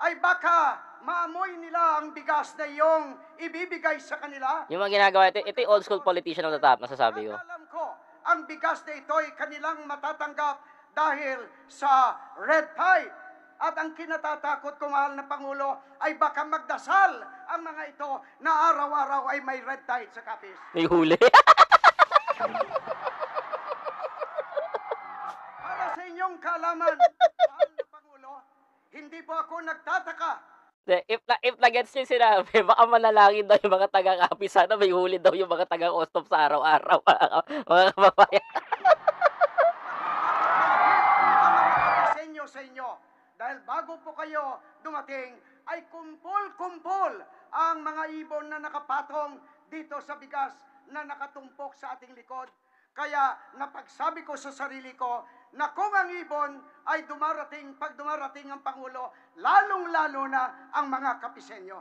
ay baka maamoy nila ang bigas na iyong ibibigay sa kanila. Yung mga ginagawa, ito yung old school politician on the top, masasabi ko. Alam ko, ang bigas na ito ay kanilang matatanggap dahil sa red tide. At ang kinatatakot ko, mahal na Pangulo, ay baka magdasal ang mga ito na araw-araw ay may red tide sa Capiz. May huli. Para sa inyong kaalaman, mahal na Pangulo, hindi po ako nagtataka. If na-gets nyo yung sinabi, baka manalangin daw yung mga taga-Capiz. Sana may huli daw yung mga taga-Ostop sa araw-araw, mga kababayan. Sa inyo. Dahil bago po kayo dumating, ay kumpol-kumpol ang mga ibon na nakapatong dito sa bigas na nakatumpok sa ating likod. Kaya napagsabi ko sa sarili ko na kung ang ibon ay pag dumarating ang Pangulo, lalong-lalo na ang mga Kapisenyo.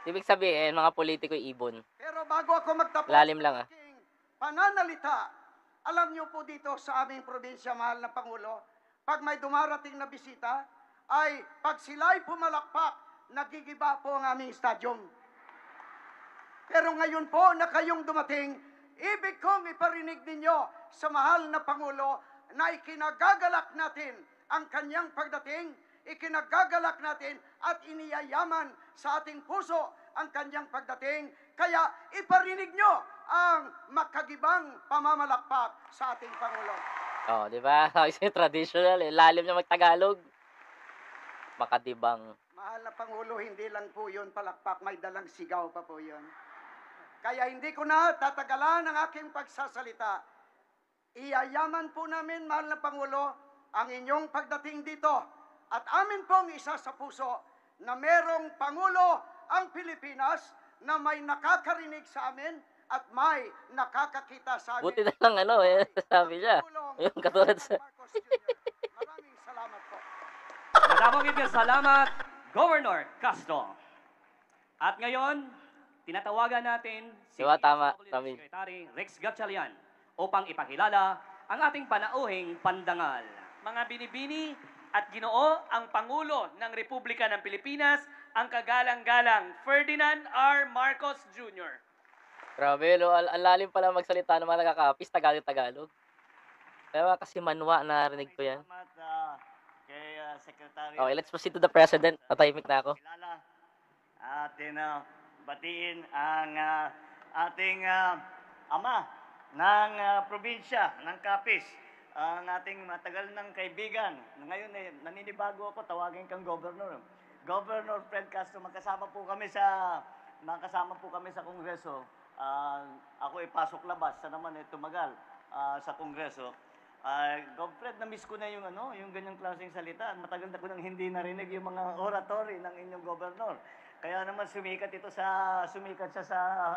Ibig sabihin, mga politiko ibon. Pero bago ako magtapos Lalim lang, aking pananalita, alam niyo po dito sa aming probinsya, mahal na Pangulo, pag may dumarating na bisita, ay pag sila'y pumalakpak, nagigiba po ang aming stadium. Pero ngayon po na kayong dumating, ibig kong iparinig ninyo sa mahal na Pangulo na ikinagagalak natin ang kanyang pagdating, ikinagagalak natin at iniyayaman sa ating puso ang kanyang pagdating. Kaya iparinig nyo ang makagibang pamamalakpak sa ating Pangulo. Oh, di ba? Kasi traditional eh. Lalim niya magtagalog. Makatibang. Mahal na Pangulo, hindi lang po yun palakpak, may dalang sigaw pa po yun. Kaya hindi ko na tatagalan ang aking pagsasalita. Iyayaman po namin, mahal na Pangulo, ang inyong pagdating dito. At amin pong isa sa puso na merong Pangulo ang Pilipinas na may nakakarinig sa amin at may nakakakita sa amin. Buti na lang sabi niya. Yung katulad sa... Maraming salamat po. Maraming salamat, Governor Castro. At ngayon, tinatawagan natin si Diba, tama, PWD Secretary Rex Gatchalian upang ipakilala ang ating panauhing pandangal. Mga binibini at Ginoo, ang Pangulo ng Republika ng Pilipinas, ang kagalang-galang Ferdinand R. Marcos Jr. Grabe, ang lalim pala magsalita ng mga taga-Capiz, Tagalog-Tagalog. Kaya kasi manwa, narinig ko yan. Salamat kay Secretary. Okay, let's proceed to the President. Natahimik na ako. Kilala atin batiin ang ating ama ng probinsya ng Capiz, ang ating matagal ng kaibigan. Ngayon naninibago ako, tawagin kang Governor. Governor Fred Castro, magkasama po kami sa Kongreso. Ako ipasok labas, sa naman tumagal sa Kongreso. Gov Fred, na-miss ko na yung ganyang klaseng salita. Matagal na ko nang hindi narinig yung mga oratory ng inyong gobernador. Kaya naman sumikat siya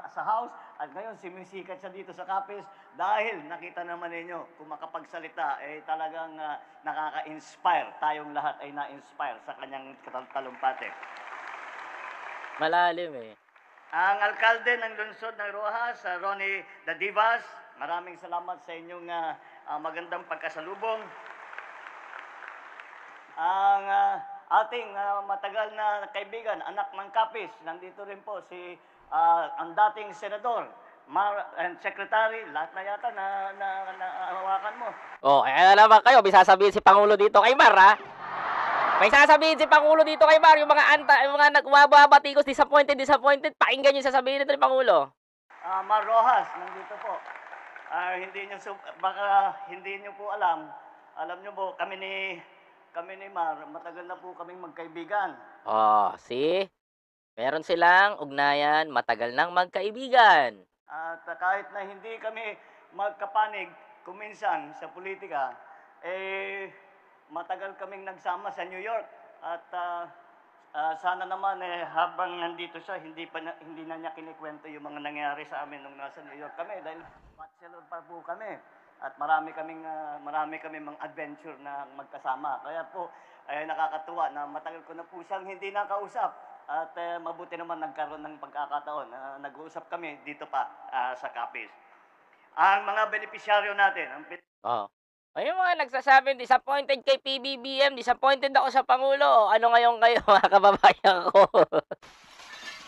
sa House at ngayon sumisikat siya dito sa Capiz dahil nakita naman ninyo kung makapagsalita talagang nakaka-inspire. Tayong lahat ay na-inspire sa kanyang talumpate. Malalim eh. Ang alkalde ng lungsod ng Rojas, Ronnie Dadivas, maraming salamat sa inyong magandang pagkasalubong. Ang ating matagal na kaibigan, anak ng Capiz, nandito rin po si ang dating senador, and secretary, lahat na yata na hawakan mo. Oh, kaya naman kayo, may sasabihin si Pangulo dito kay Mar, ha? May sasabihin si Pangulo dito kay Mar, yung mga nagbabatikos, disappointed, pakinggan yung sasabihin nito ni Pangulo. Mar Rojas, nandito po. Baka hindi niyo po alam niyo po, kami ni Mar, matagal na po kaming magkaibigan. Oh, see? Meron silang ugnayan, matagal nang magkaibigan. At kahit na hindi kami magkapanig kuminsan sa politika, matagal kaming nagsama sa New York. At sana naman habang nandito siya, hindi na niya kinikwento yung mga nangyari sa amin nung nasa New York kami dahil bachelor pa po kami. At marami kaming mga adventure na magkasama. Kaya po, nakakatuwa na matagal ko na po siyang hindi nakausap. At mabuti naman nagkaroon ng pagkakataon na nag-uusap kami dito pa sa Capiz. Ang mga benepisyaryo natin, Oh. Ay, yung mga nagsasabing disappointed kay PBBM, disappointed ako sa Pangulo. Ano ngayon kayo, mga kababayan ko?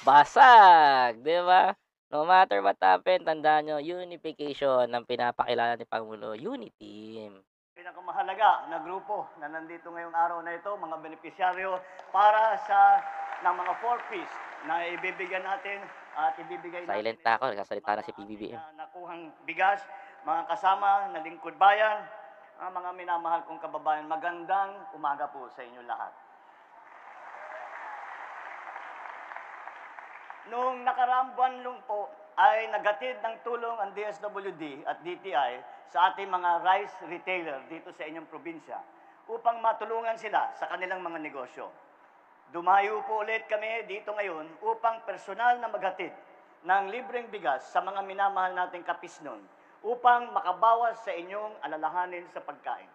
Basag, 'di ba? No matter what happen, tandaan nyo, unification ang pinapakilala ni Pangulo, unity team. Pinakamahalaga na grupo na nandito ngayong araw na ito, mga benepisyaryo para sa ng mga 4Ps na ibibigyan natin at ibibigay Silent natin na ako, ito nagsasalita sa na si mga PBBM. ating, nakuhang bigas, mga kasama na lingkod bayan, mga minamahal kong kababayan, magandang umaga po sa inyo lahat. Noong nakaraang buwan lang po ay nagatid ng tulong ang DSWD at DTI sa ating mga rice retailer dito sa inyong probinsya upang matulungan sila sa kanilang mga negosyo. Dumayo po ulit kami dito ngayon upang personal na maghatid ng libreng bigas sa mga minamahal nating kapisnon upang makabawas sa inyong alalahanin sa pagkain.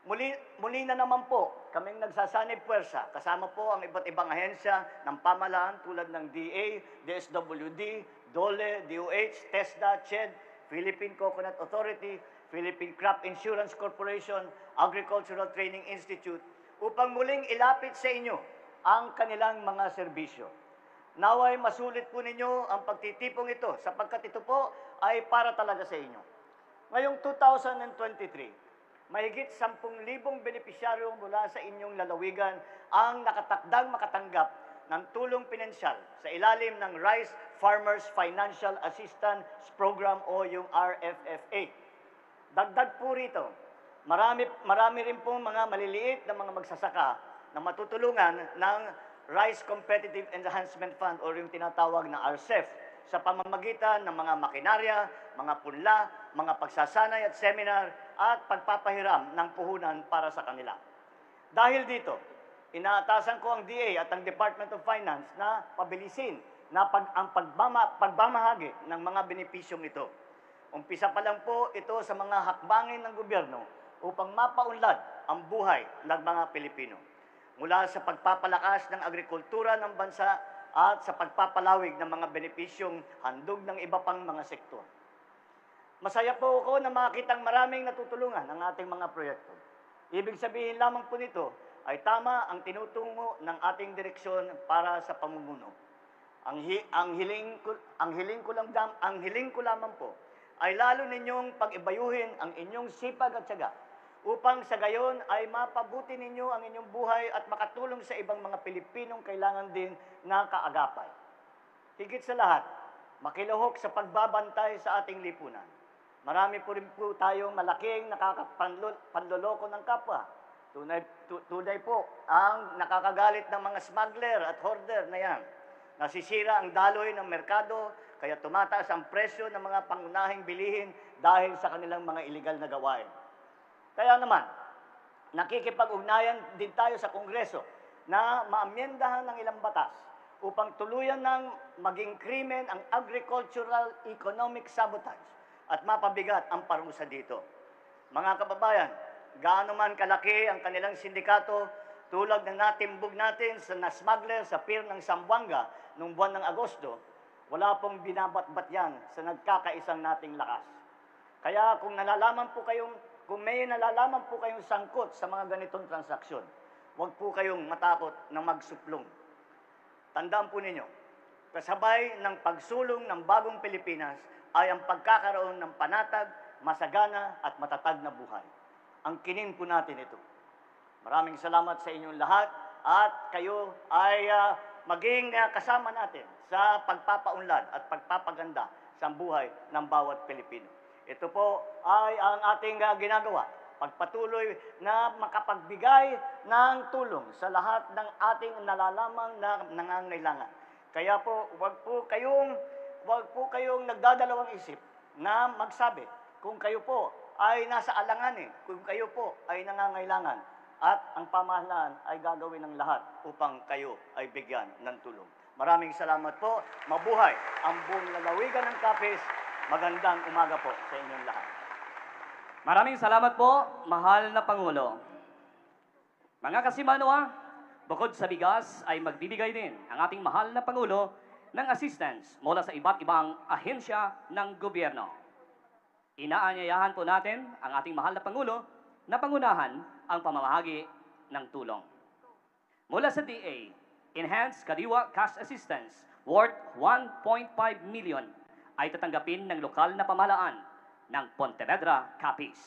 Muli na naman po kaming nagsasanib puwersa kasama po ang iba't ibang ahensya ng pamahalaan tulad ng DA, DSWD, DOLE, DOH, TESDA, CHED, Philippine Coconut Authority, Philippine Crop Insurance Corporation, Agricultural Training Institute upang muling ilapit sa inyo ang kanilang mga serbisyo. Naway masulit po ninyo ang pagtitipong ito sapagkat ito po ay para talaga sa inyo. Ngayong 2023, mahigit 10,000 benepisyaryo mula sa inyong lalawigan ang nakatakdang makatanggap ng tulong pinansyal sa ilalim ng Rice Farmers Financial Assistance Program o yung RFFA. Dagdag po rito, marami rin pong mga maliliit na mga magsasaka na matutulungan ng Rice Competitive Enhancement Fund o yung tinatawag na RCEF sa pamamagitan ng mga makinarya, mga punla, mga pagsasanay at seminar at pagpapahiram ng puhunan para sa kanila. Dahil dito, inaatasan ko ang DA at ang Department of Finance na pabilisin na ang pagmamahagi ng mga benepisyong ito. Umpisa pa lang po ito sa mga hakbangin ng gobyerno upang mapaunlad ang buhay ng mga Pilipino. Mula sa pagpapalakas ng agrikultura ng bansa at sa pagpapalawig ng mga benepisyong handog ng iba pang mga sektor. Masaya po ako na makitang maraming natutulungan ng ating mga proyekto. Ibig sabihin lamang po nito ay tama ang tinutungo ng ating direksyon para sa pamumuno. Ang hiling ko lamang po ay lalo ninyong pag-ibayuhin ang inyong sipag at tiyaga upang sa gayon ay mapabuti ninyo ang inyong buhay at makatulong sa ibang mga Pilipinong kailangan din na kaagapay. Higit sa lahat, makilahok sa pagbabantay sa ating lipunan. Marami po rin po tayong malaking nakakapanloloko ng kapwa. Tunay po ang nakakagalit ng mga smuggler at hoarder na yan. Nasisira ang daloy ng merkado, kaya tumataas ang presyo ng mga pangunahing bilihin dahil sa kanilang mga iligal na gawain. Kaya naman, nakikipag-ugnayan din tayo sa Kongreso na maamyendahan ng ilang batas upang tuluyan ng maging krimen ang agricultural economic sabotage at mapabigat ang parusa dito. Mga kababayan, gaano man kalaki ang kanilang sindikato tulad ng natimbog natin sa na-smuggler sa pier ng Zamboanga noong buwan ng Agosto, wala pong binabatbat yan sa nagkakaisang nating lakas. Kaya kung may nalalaman po kayong sangkot sa mga ganitong transaksyon, huwag po kayong matakot na magsuplong. Tandaan po ninyo, kasabay ng pagsulong ng bagong Pilipinas ay ang pagkakaroon ng panatag, masagana at matatag na buhay. Ang kinin po natin ito. Maraming salamat sa inyong lahat at kayo ay maging kasama natin sa pagpapaunlad at pagpapaganda sa buhay ng bawat Pilipino. Ito po ay ang ating ginagawa, pagpatuloy na makapagbigay ng tulong sa lahat ng ating nalalamang na nangangailangan. Kaya po, wag po kayong nagdadalawang isip na magsabi kung kayo po ay nasa alanganin, kung kayo po ay nangangailangan, at ang pamahalaan ay gagawin ng lahat upang kayo ay bigyan ng tulong. Maraming salamat po. Mabuhay ang buong lalawigan ng Capiz. Magandang umaga po sa inyong lahat. Maraming salamat po, mahal na Pangulo. Mga kasimanwa, bukod sa bigas ay magbibigay din ang ating mahal na Pangulo ng assistance mula sa iba't ibang ahensya ng gobyerno. inaanyayahan po natin ang ating mahal na Pangulo na pangunahan ang pamamahagi ng tulong. Mula sa DA, Enhanced Kadiwa Cash Assistance worth 1.5 million ay tatanggapin ng lokal na pamahalaan ng Pontevedra, Capiz.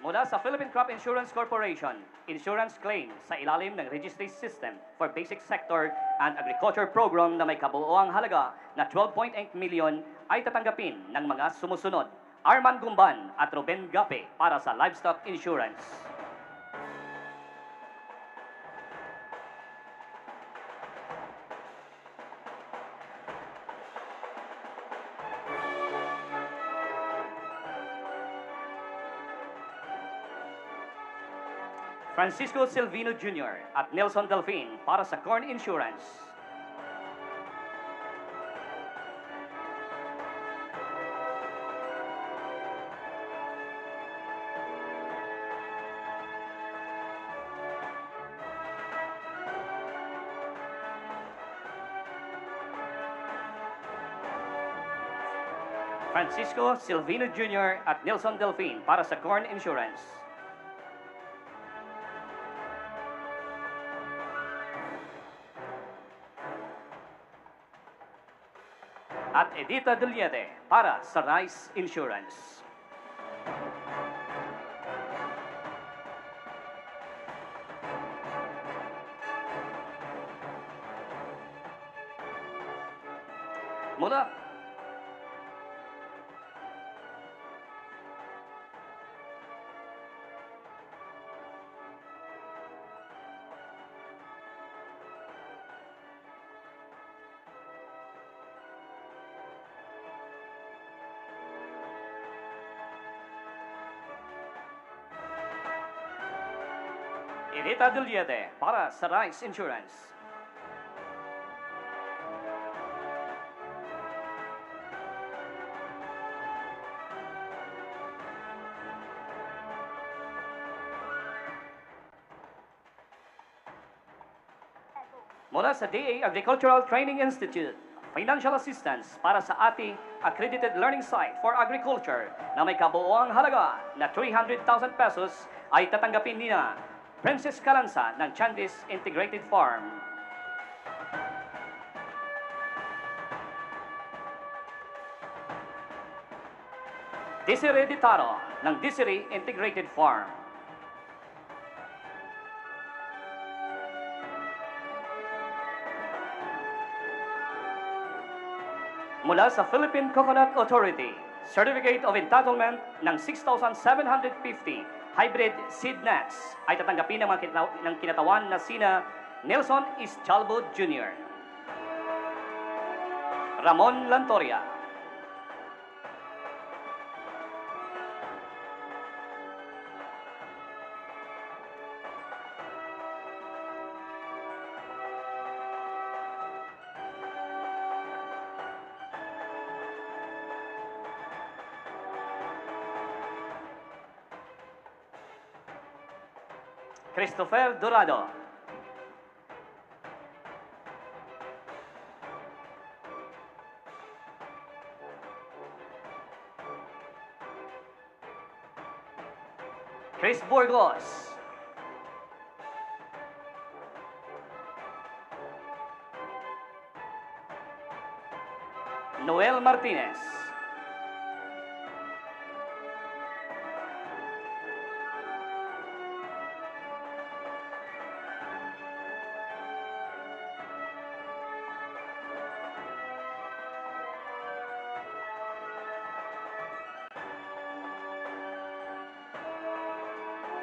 Mula sa Philippine Crop Insurance Corporation, insurance claim sa ilalim ng Registry System for Basic Sector and Agriculture Program na may kabuoang halaga na 12.8 million ay tatanggapin ng mga sumusunod: Arman Gumban at Ruben Gape para sa livestock insurance. Francisco Silvino Jr. at Nelson Delfin para sa corn insurance. Francisco Silvino Jr. at Nelson Delfin para sa corn insurance. At Edita Duliete para sa Rice Insurance. Mula Edita Duliete para sa Rice Insurance. Mula sa DA Agricultural Training Institute, financial assistance para sa ating accredited learning site for agriculture na may kabuoang halaga na 300,000 pesos ay tatanggapin nina Princess Calanza ng Chandis Integrated Farm. Desiree Ditaro ng Desiree Integrated Farm. Mula sa Philippine Coconut Authority, Certificate of Entitlement ng 6,750 hybrid seed nuts ay tatanggapin ng kinatawan na sina Nelson Ischalbo Jr., Ramon Lantoria, Christopher Dorado, Chris Burgos, Noel Martinez,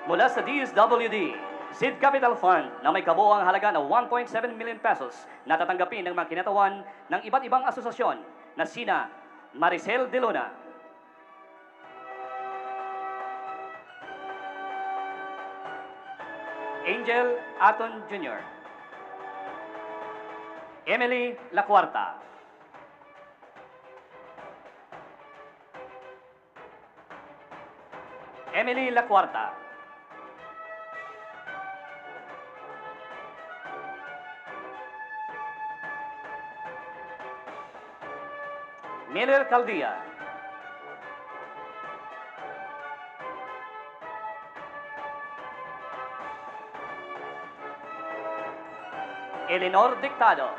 mula sa DSWD, Seed Capital Fund na may kabuoang halaga na 1.7 million pesos na tatanggapin ng mga kinatawan ng iba't ibang asosasyon na sina Maricel De Luna, Angel Aton Jr., Emily La Cuarta, Emily La Cuarta, Miller Caldia. Eleanor Dictado.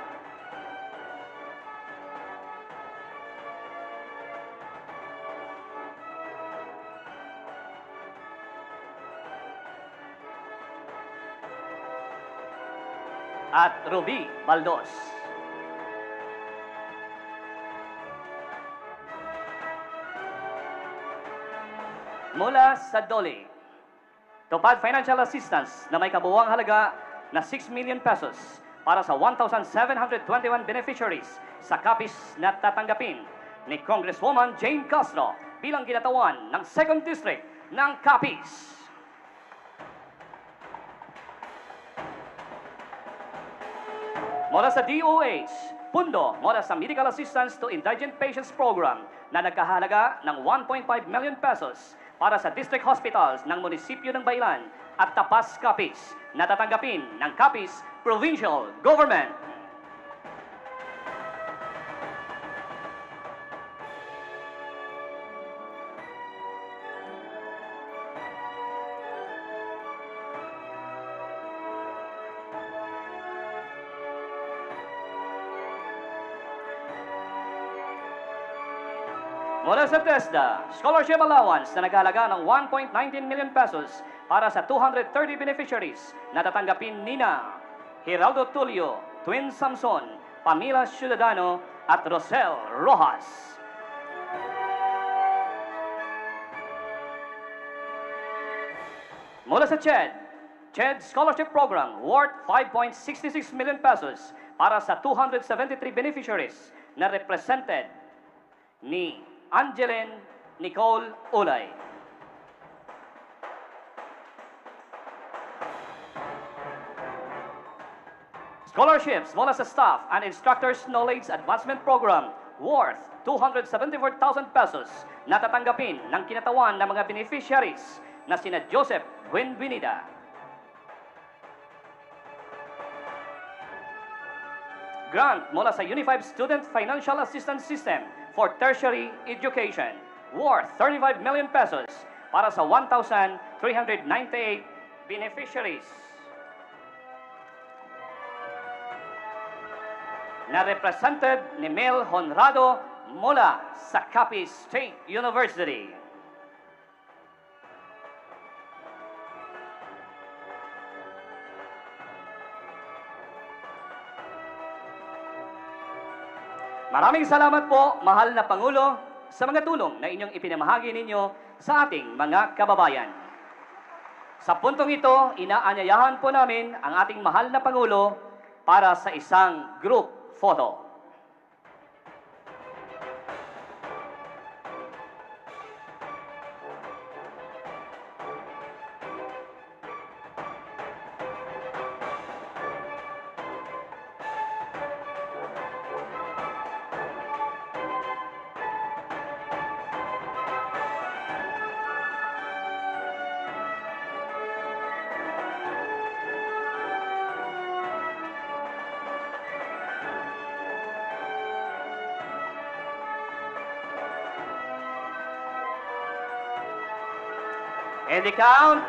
At Ruby Baldos. Mula sa DOLE, tupad financial assistance na may kabuuang halaga na 6 million pesos para sa 1,721 beneficiaries sa kapis na tatanggapin ni Congresswoman Jane Castro bilang ginatawan ng 2nd District ng Capiz. Mula sa DOH, pundo mula sa Medical Assistance to Indigent Patients Program na nagkahalaga ng 1.5 million pesos para sa district hospitals ng munisipyo ng Bailan at Tapas, Capiz na tatanggapin ng Capiz Provincial Government. Mula sa TESDA, scholarship allowance na naghalaga ng 1.19 million pesos para sa 230 beneficiaries na tatanggapin nina Geraldo Tulio, Twin Samson, Pamela Ciudadano at Rosel Rojas. Mula sa CHED Scholarship Program worth 5.66 million pesos para sa 273 beneficiaries na represented ni Angeline Nicole Ulay. Scholarships mula sa Staff and Instructors Knowledge Advancement Program worth 274,000 pesos na tatanggapin ng kinatawan ng mga beneficiaries na sina Joseph Buenvenida, grant mula sa Unified Student Financial Assistance System for Tertiary Education worth 35 million pesos para sa 1,398 beneficiaries na represented ni Mel Honrado mula sa Capiz State University. Maraming salamat po, mahal na Pangulo, sa mga tulong na inyong ipinamahagi ninyo sa ating mga kababayan. Sa puntong ito, inaanyayahan po namin ang ating mahal na Pangulo para sa isang group photo. And the count